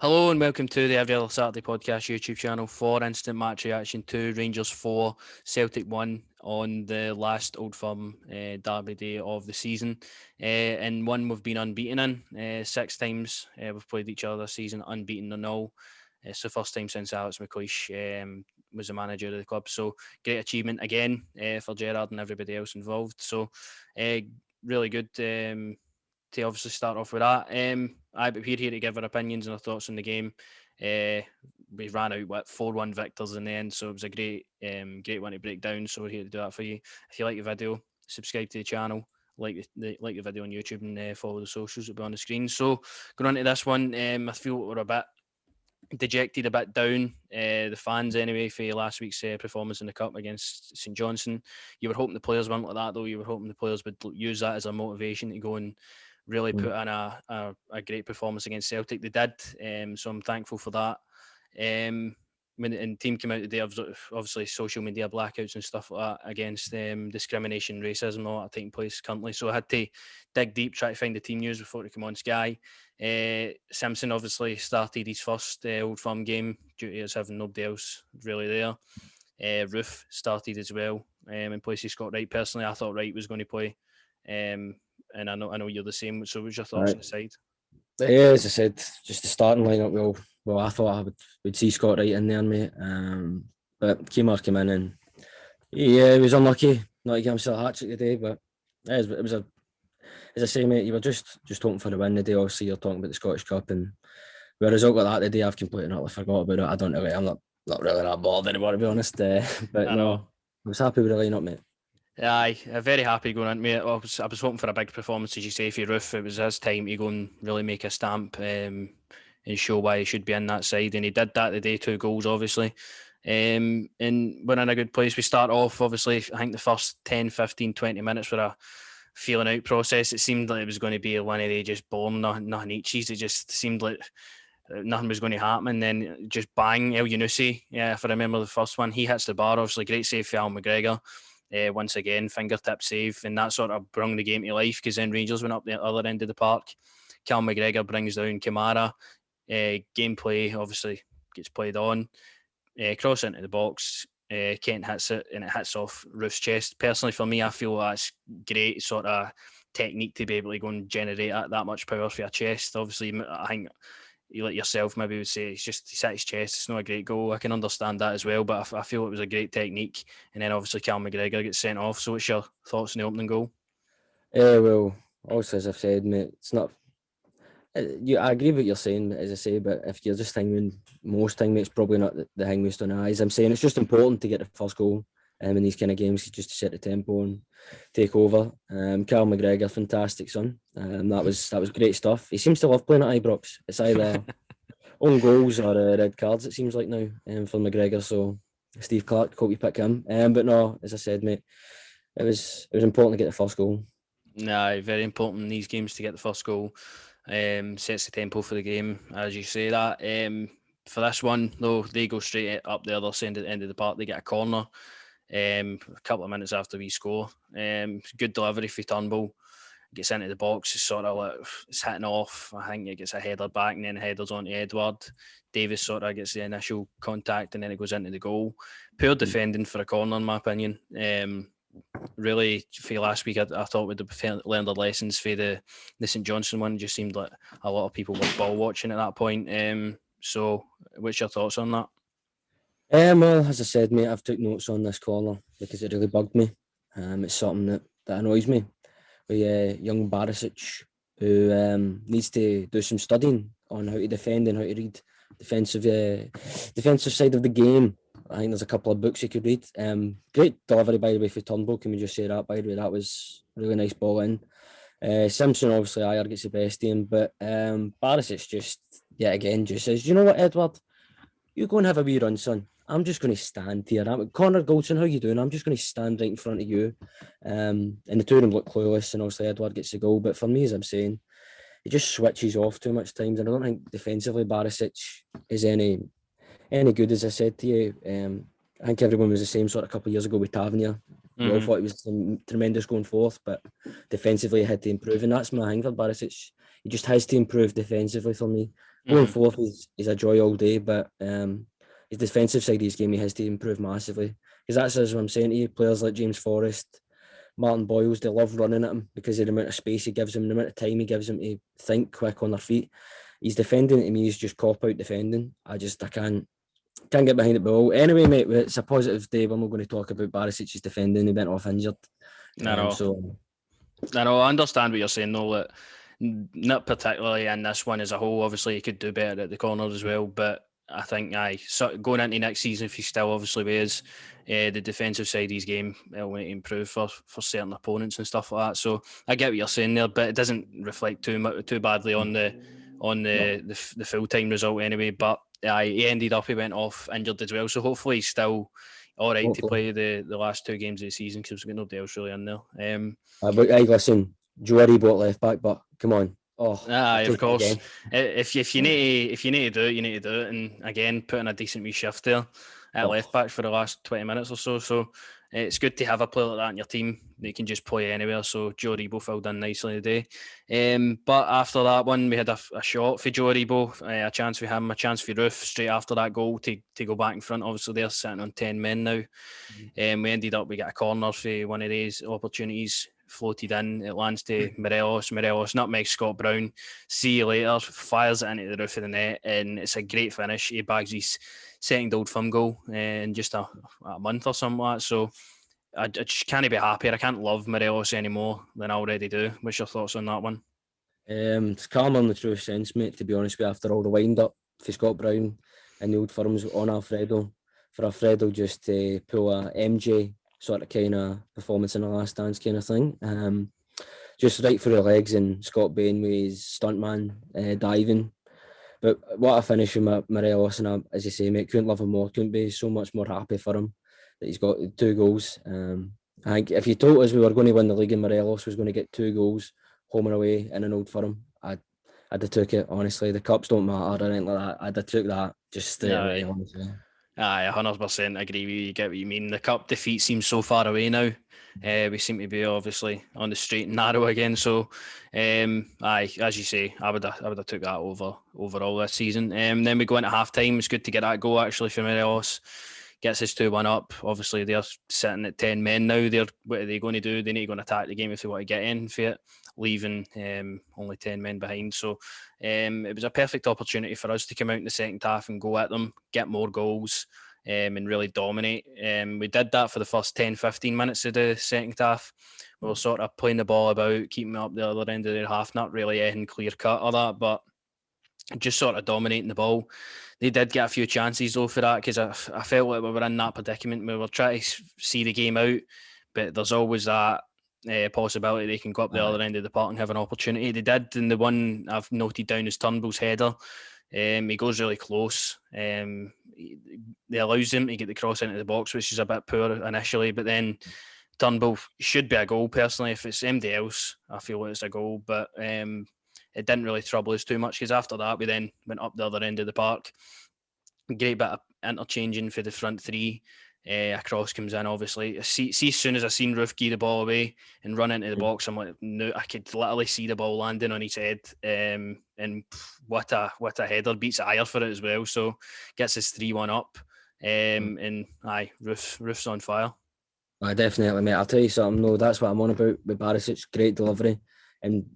Hello and welcome to the Every Other Saturday podcast YouTube channel for instant match reaction to Rangers 4, Celtic 1 on the last Old Firm derby day of the season. And one we've been unbeaten in. 6 times we've played each other this season, unbeaten in all. It's the first time since Alex McLeish was the manager of the club. So great achievement again for Gerrard and everybody else involved. So really good to obviously start off with that. But we're here to give our opinions and our thoughts on the game. We ran out 4-1 victors in the end, so it was a great one to break down. So we're here to do that for you. If you like the video, subscribe to the channel, like the video on YouTube, and follow the socials that will be on the screen. So going on to this one, I feel we're a bit dejected, a bit down. The fans anyway for last week's performance in the cup against St Johnstone. You were hoping the players weren't like that though. You were hoping the players would use that as a motivation to go and really put in a great performance against Celtic. They did, so I'm thankful for that. When the team came out today, obviously social media blackouts and stuff like that against discrimination, racism, all that taking place currently. So I had to dig deep, try to find the team news before it came on Sky. Simpson obviously started his first Old Firm game due to us having nobody else really there. Roof started as well in place of Scott Wright. Personally, I thought Wright was going to play. And I know you're the same. So, what's your thoughts on the side? Yeah, as I said, just the starting lineup. Well, I thought would see Scott Wright in there, mate. But Keemar came in and he was unlucky not to get himself a hat trick today. But it was a, as I say, mate, you were just hoping for the win today. Obviously, you're talking about the Scottish Cup, and with a result like that today, I've completely not forgot about it. I'm not really that bothered anymore, to be honest. But no, I was happy with the lineup, mate. Aye, very happy going into it. I was hoping for a big performance, as you say, for Roof. It was his time to go and really make a stamp and show why he should be in that side. And he did that today, 2 goals, obviously. And we're in a good place. We start off, obviously, I think the first 10, 15, 20 minutes were a feeling out process. It seemed like it was going to be one of the just born, nothing eaches. It just seemed like nothing was going to happen. And then just bang, El Yunusi, if I remember the first one, he hits the bar, obviously, great save for Al McGregor. Once again, fingertip save, and that sort of brought the game to life because then Rangers went up the other end of the park. Cal McGregor brings down Kamara. Gameplay obviously gets played on. Cross into the box. Kent hits it and it hits off Roof's chest. Personally, for me, I feel that's great sort of technique to be able to go and generate that much power for your chest. Obviously, I think you like yourself maybe would say he's hit his chest. It's not a great goal. I can understand that as well, but I feel it was a great technique. And then obviously Cal McGregor gets sent off. So what's your thoughts on the opening goal? Well, also as I've said, mate, it's not. I agree with what you're saying, as I say, but if you're just thinking most time, it's probably not the thing most on the eyes. I'm saying it's just important to get the first goal in these kind of games, just to set the tempo and take over. Carl McGregor, fantastic son. That was great stuff. He seems to love playing at Ibrox. It's either own goals or red cards, it seems like now, for McGregor. So Steve Clark, hope you pick him. But no, as I said, mate, it was important to get the first goal. Nah, very important in these games to get the first goal. Sets the tempo for the game, as you say that. For this one, though, they go straight up the other end of the park. They get a corner a couple of minutes after we score. Good delivery for Turnbull. Gets into the box. It's sort of like it's hitting off. I think it gets a header back and then headers onto Edward. Davis sort of gets the initial contact and then it goes into the goal. Poor defending for a corner, in my opinion. Really, for last week, I thought we'd have learned our lessons for the St Johnstone one. It just seemed like a lot of people were ball watching at that point. So, what's your thoughts on that? Well, as I said, mate, I've took notes on this corner because it really bugged me. It's something that annoys me. With young Barisic, who needs to do some studying on how to defend and how to read defensive side of the game. I think there's a couple of books you could read. Great delivery, by the way, for Turnbull. Can we just say that, by the way? That was a really nice ball in. Simpson, obviously, Ayer gets the best in, but Barisic just, yet again, just says, you know what, Edward? You go and have a wee run, son. I'm just going to stand here. Connor Goldson, how you doing? I'm just going to stand right in front of you. And the two of them look clueless, and obviously Edward gets the goal. But for me, as I'm saying, he just switches off too much times, and I don't think defensively Barisic is any good, as I said to you. I think everyone was the same sort of a couple of years ago with Tavernier. We all thought he was tremendous going forth, but defensively he had to improve, and that's my thing for Barisic. He just has to improve defensively for me. Going fourth is a joy all day, but his defensive side of his game he has to improve massively. Because that's as I'm saying to you, players like James Forrest, Martin Boyles, they love running at him because of the amount of space he gives them, the amount of time he gives them to think quick on their feet. His defending to me is just cop out defending. I can't get behind the ball. Anyway, mate, it's a positive day. We're not going to talk about Barisic's defending. He went off injured. I understand what you're saying though. That not particularly in this one as a whole. Obviously, he could do better at the corner as well. But I think, going into next season, if he still obviously is the defensive side of his game, it'll need to improve for certain opponents and stuff like that. So I get what you're saying there, but it doesn't reflect too badly on the full time result anyway. But he went off injured as well. So hopefully he's still all right to play the last two games of the season because we've got nobody else really in there. But hey, listen, Joe Aribo at left back, but come on. Of course. If you need to do it, you need to do it. And again, putting a decent wee shift there at left back for the last 20 minutes or so. So it's good to have a player like that in your team that you can just play anywhere. So Joe Aribo filled in nicely today. But after that one, we had a shot for Joe Aribo, a chance for him, a chance for Roof straight after that goal to go back in front. Obviously, they're sitting on 10 men now. We got a corner for one of these opportunities. Floated in, it lands to Morelos nutmegs Scott Brown, see you later, fires it into the roof of the net, and it's a great finish. He bags his second Old Firm goal in just a month or something like that. So I just can't be happier. I can't love Morelos anymore than I already do. What's your thoughts on that one? It's calm in the true sense, mate, to be honest with you, after all the wind-up for Scott Brown and the Old Firms on Alfredo. For Alfredo just to pull a MJ sort of kind of performance in the last dance kind of thing. Just right for the legs, and Scott Bain with his stuntman diving. But what a finish from Morelos, and as you say, mate, couldn't love him more. Couldn't be so much more happy for him that he's got 2 goals. I think if you told us we were going to win the league and Morelos was going to get 2 goals home and away in an Old Firm, I'd have took it, honestly. The cups don't matter or anything like that. I'd have took that just straight away, honestly. 100% agree with you. You get what you mean. The cup defeat seems so far away now. We seem to be obviously on the straight and narrow again. So, as you say, I would have took that overall this season. Then we go into half time. It's good to get that goal actually from Morelos. Gets us 2-1 up. Obviously, they're sitting at 10 men now. What are they going to do? They need to go and attack the game if they want to get in for it, leaving only 10 men behind. So it was a perfect opportunity for us to come out in the second half and go at them, get more goals, and really dominate. We did that for the first 10-15 minutes of the second half. We were sort of playing the ball about, keeping up the other end of the half, not really anything clear cut or that, but just sort of dominating the ball. They did get a few chances though for that because I felt like we were in that predicament. We were trying to see the game out, but there's always that possibility they can go up the other end of the park and have an opportunity. They did, and the one I've noted down is Turnbull's header. He goes really close. They allows him to get the cross into the box, which is a bit poor initially, but then Turnbull should be a goal personally. If it's anybody else, I feel like it's a goal, but it didn't really trouble us too much because after that we then went up the other end of the park. Great bit of interchanging for the front three. A cross comes in, obviously. See, as soon as I seen Roof give the ball away and run into the box, I'm like, no, I could literally see the ball landing on his head. And what a header, beats Ayer for it as well. So gets us 3-1 up. And Roof's on fire. Definitely, mate. I'll tell you something. No, that's what I'm on about with Barisic. Great delivery, and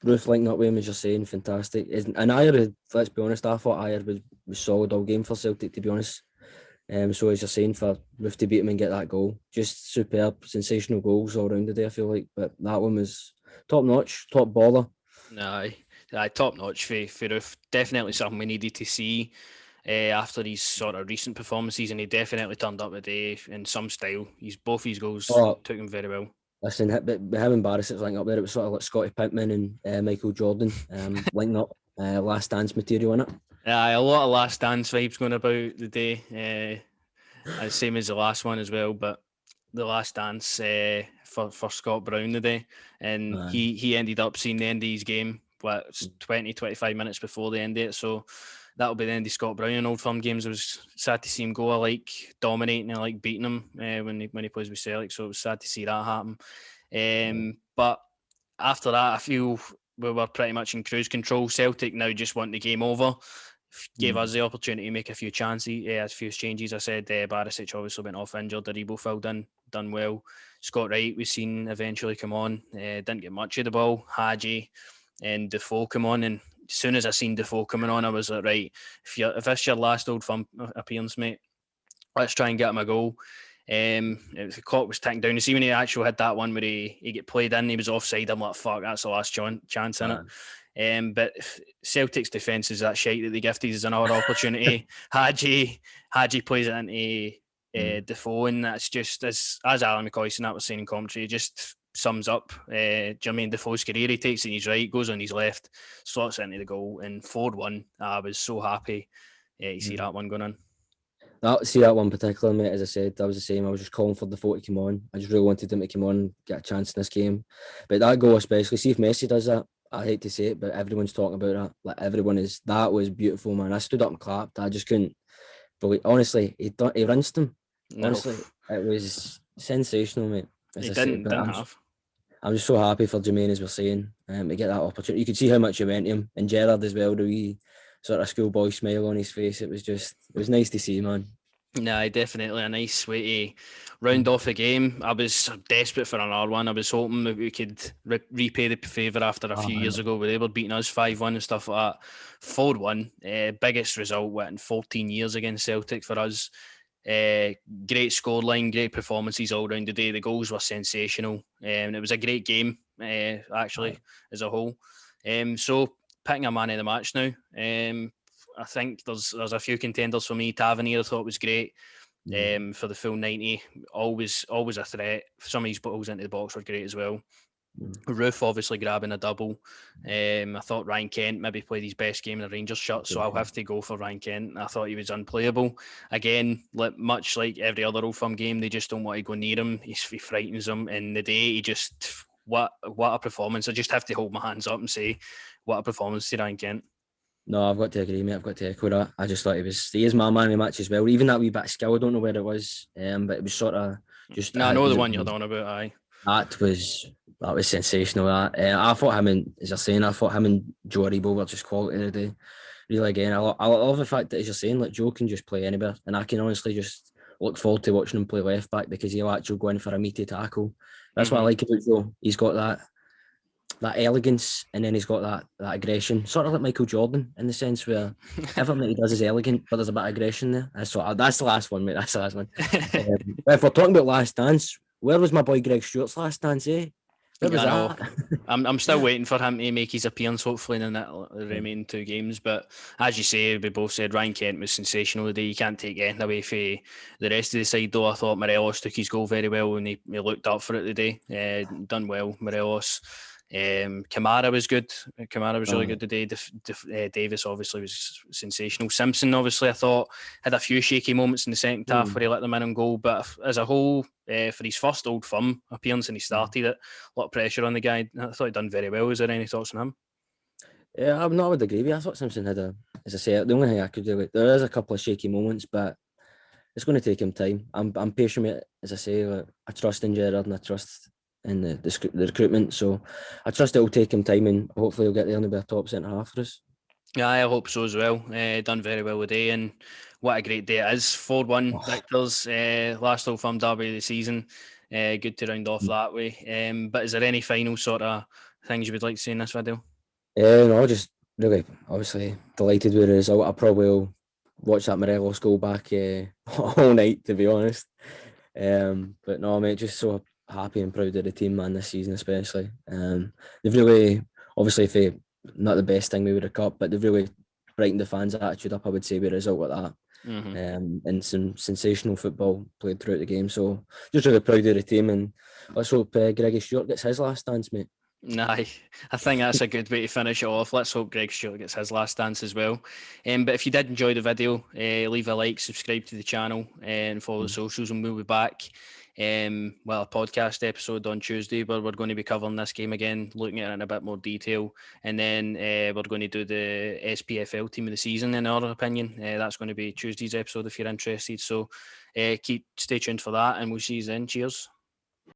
Roof linking up with him, as you're saying, fantastic. And Ayer, let's be honest, I thought Ayer was solid all game for Celtic, to be honest. So as you're saying, for Roof to beat him and get that goal, just superb, sensational goals all round the day, I feel like. But that one was top notch, top baller. Top notch for Roof. Definitely something we needed to see after these sort of recent performances, and he definitely turned up today in some style. Both his goals took him very well. Listen, him and Barisic linking up there, it was sort of like Scottie Pittman and Michael Jordan linking up, last dance material in it. A lot of last dance vibes going about the day, same as the last one as well, but the last dance for Scott Brown today, and he ended up seeing the end of his game 20-25 minutes before the end of it, so that'll be the end of Scott Brown in Old Firm games. It was sad to see him go. I like dominating, I like beating him when he plays with Celtic, so it was sad to see that happen. But after that, I feel we were pretty much in cruise control. Celtic now just want the game over. Gave us the opportunity to make a few chances, a few changes. I said Barisic obviously went off injured. Aribo filled in, done well. Scott Wright we've seen eventually come on. Didn't get much of the ball. Hadji and Defoe come on, and as soon as I seen Defoe coming on, I was like, right, if this your last Old Firm appearance, mate, let's try and get him a goal. The clock was ticking down. You see when he actually had that one where he get played in, he was offside. I'm like, fuck, that's the last chance in it. But Celtic's defence is that shite that they gifted us another opportunity. Hadji plays it into Defoe, and that's just as Alan McCoy and that was saying in commentary, just sums up Jermaine Defoe's career. He takes it in his right, goes on his left, slots into the goal, and 4-1. I was so happy to see that one going in. That one particular, mate, as I said, that was the same. I was just calling for Defoe to come on. I just really wanted him to come on and get a chance in this game. But that goal especially, see if Messi does that, I hate to say it, but everyone's talking about that. Like everyone is, that was beautiful, man. I stood up and clapped. I just couldn't believe, honestly, he rinsed him. No. Honestly, it was sensational, mate. As He I didn't said, have. I'm just so happy for Jermaine, as we're saying, to get that opportunity. You could see how much he went to him, and Gerrard as well, the wee sort of schoolboy smile on his face. It was nice to see, man. Nah, definitely a nice way to round off the game. I was desperate for another one. I was hoping that we could repay the favour after a few years ago where they were beating us 5-1 and stuff like that. 4-1, biggest result in 14 years against Celtic for us. Great scoreline, great performances all round the day. The goals were sensational, and it was a great game actually as a whole. So picking a man of the match now. I think there's a few contenders for me. Tavernier I thought was great for the full 90. Always a threat. Some of his balls into the box were great as well. Roof obviously grabbing a double. I thought Ryan Kent maybe played his best game in the Rangers shirt, so I'll have to go for Ryan Kent. I thought he was unplayable. Again, much like every other Old Firm game, they just don't want to go near him. He frightens them. And the day he just, what a performance. I just have to hold my hands up and say, what a performance to Ryan Kent. No, I've got to agree, mate. I've got to echo that. I just thought he is my man in the match as well. Even that wee bit of skill, I don't know where it was, but it was sort of just. No, I know the one you're on about. Aye, that was sensational. That I thought him and, as you're saying, I thought him and Joe Aribo were just quality today. Really, again, I love the fact that, as you're saying, like Joe can just play anywhere, and I can honestly just look forward to watching him play left back because he'll actually go in for a meaty tackle. That's what I like about Joe. He's got that elegance, and then he's got that aggression, sort of like Michael Jordan in the sense where everything that he does is elegant, but there's a bit of aggression there. That's the last one, mate. That's the last one. If we're talking about last dance, where was my boy Greg Stewart's last dance? Where was that? I'm still waiting for him to make his appearance, hopefully in the remaining 2 games. But as you say, we both said Ryan Kent was sensational today. You can't take anything away from the rest of the side, though. I thought Morelos took his goal very well and he looked up for it today. Done well, Morelos. Kamara was good. Kamara was really good today. Davis obviously was sensational. Simpson obviously I thought had a few shaky moments in the second half where he let them in and goal, but as a whole, for his first Old Firm appearance and he started it, a lot of pressure on the guy. I thought he done very well. Is there any thoughts on him? Yeah, I'm not would agree with you. I thought Simpson had as I say, the only thing I could do with, there is a couple of shaky moments, but it's going to take him time. I'm patient with it, as I say. I trust in Gerrard and I trust in the recruitment, so I trust it will take him time and hopefully he'll get there and be a top centre half for us. Yeah, I hope so as well. Done very well today, and what a great day it is. 4-1 victors, last Old Firm derby of the season. Good to round off that way. But is there any final sort of things you would like to say in this video? No, just really, obviously delighted with the result. I probably will watch that Morelos goal back all night, to be honest. But no, mate, just so happy and proud of the team, man, this season especially. They've really, obviously, if not the best thing we would have cut, but they've really brightened the fans' attitude up, I would say, with a result like that. And some sensational football played throughout the game. So just really proud of the team, and let's hope Greggy Stewart gets his last dance, mate. Nah, I think that's a good way to finish it off. Let's hope Greg Stewart gets his last dance as well. But if you did enjoy the video, leave a like, subscribe to the channel, and follow the socials, and we'll be back. A podcast episode on Tuesday where we're going to be covering this game again, looking at it in a bit more detail, and then we're going to do the SPFL team of the season in our opinion. That's going to be Tuesday's episode if you're interested, so stay tuned for that, and we'll see you then. Cheers.